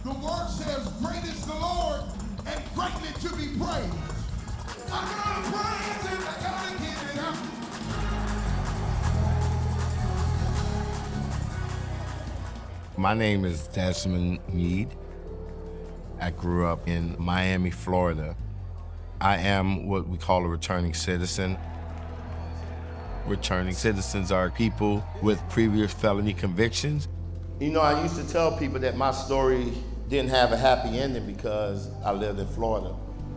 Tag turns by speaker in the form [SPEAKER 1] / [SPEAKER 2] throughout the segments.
[SPEAKER 1] The word says, great is the Lord and greatly to be praised. I gotta praise him, I gotta give it up.
[SPEAKER 2] My name is Desmond Meade. I grew up in Miami, Florida. I am what we call a returning citizen. Returning citizens are people with previous felony convictions. You know, I used to tell people that my story didn't have a happy ending because I lived in Florida,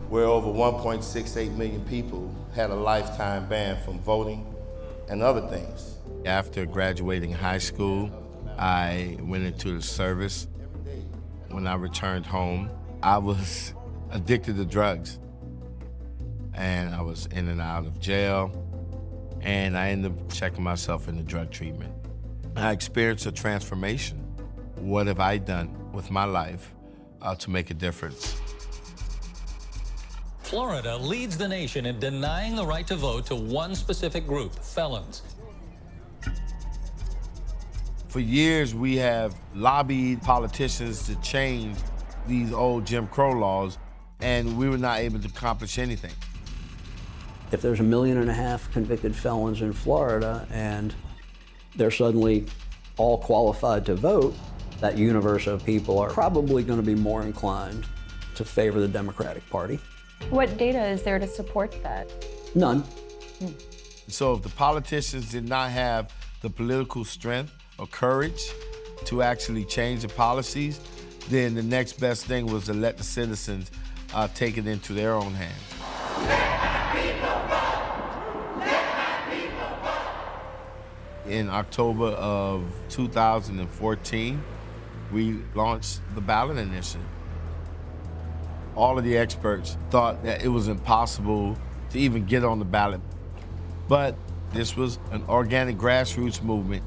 [SPEAKER 2] where over 1.68 million people had a lifetime ban from voting and other things. After graduating high school, I went into the service. When I returned home, I was addicted to drugs. And I was in and out of jail. And I ended up checking myself into drug treatment. I experienced a transformation. What have I done with my life to make a difference?
[SPEAKER 3] Florida leads the nation in denying the right to vote to one specific group, felons.
[SPEAKER 2] For years, we have lobbied politicians to change these old Jim Crow laws, and we were not able to accomplish anything.
[SPEAKER 4] If there's 1.5 million convicted felons in Florida and they're suddenly all qualified to vote, that universe of people are probably going to be more inclined to favor the Democratic Party.
[SPEAKER 5] What data is there to support that?
[SPEAKER 4] None.
[SPEAKER 2] So if the politicians did not have the political strength or courage to actually change the policies, then the next best thing was to let the citizens take it into their own hands. In October of 2014, we launched the ballot initiative. All of the experts thought that it was impossible to even get on the ballot. But this was an organic grassroots movement.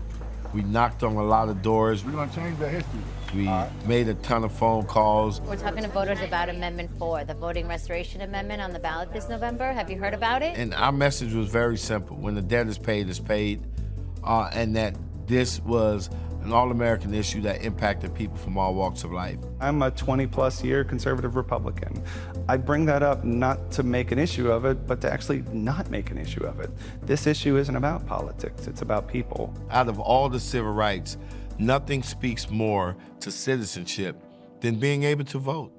[SPEAKER 2] We knocked on a lot of doors.
[SPEAKER 1] We're gonna change the history.
[SPEAKER 2] We made a ton of phone calls.
[SPEAKER 6] We're talking to voters about Amendment 4, the Voting Restoration Amendment on the ballot this November. Have you heard about it?
[SPEAKER 2] And our message was very simple. When the debt is paid, it's paid. And that this was an all-American issue that impacted people from all walks of life.
[SPEAKER 7] I'm a 20-plus year conservative Republican. I bring that up not to make an issue of it, but to actually not make an issue of it. This issue isn't about politics, it's about people.
[SPEAKER 2] Out of all the civil rights, nothing speaks more to citizenship than being able to vote.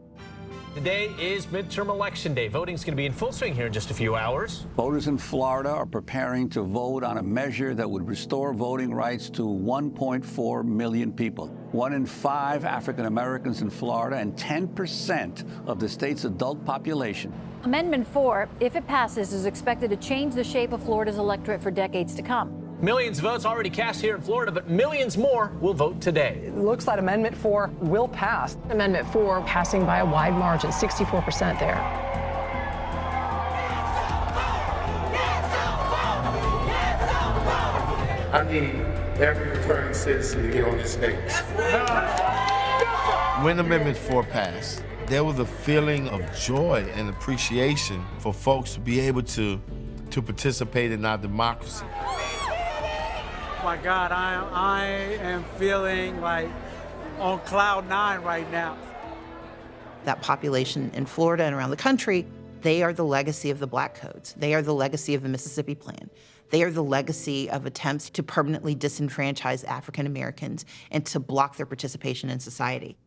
[SPEAKER 8] Today is midterm election day. Voting's going to be in full swing here in just a few hours.
[SPEAKER 9] Voters in Florida are preparing to vote on a measure that would restore voting rights to 1.4 million people. 1 in 5 African Americans in Florida and 10% of the state's adult population.
[SPEAKER 5] Amendment 4, if it passes, is expected to change the shape of Florida's electorate for decades to come.
[SPEAKER 8] Millions of votes already cast here in Florida, but millions more will vote today.
[SPEAKER 10] It looks like Amendment 4 will pass. Amendment 4 passing by a wide margin, 64% there.
[SPEAKER 2] I need every returning citizen to get on this stage. When Amendment 4 passed, there was a feeling of joy and appreciation for folks to be able to participate in our democracy.
[SPEAKER 11] My God, I am feeling like on cloud 9 right now.
[SPEAKER 12] That population in Florida and around the country, they are the legacy of the Black Codes. They are the legacy of the Mississippi Plan. They are the legacy of attempts to permanently disenfranchise African Americans and to block their participation in society.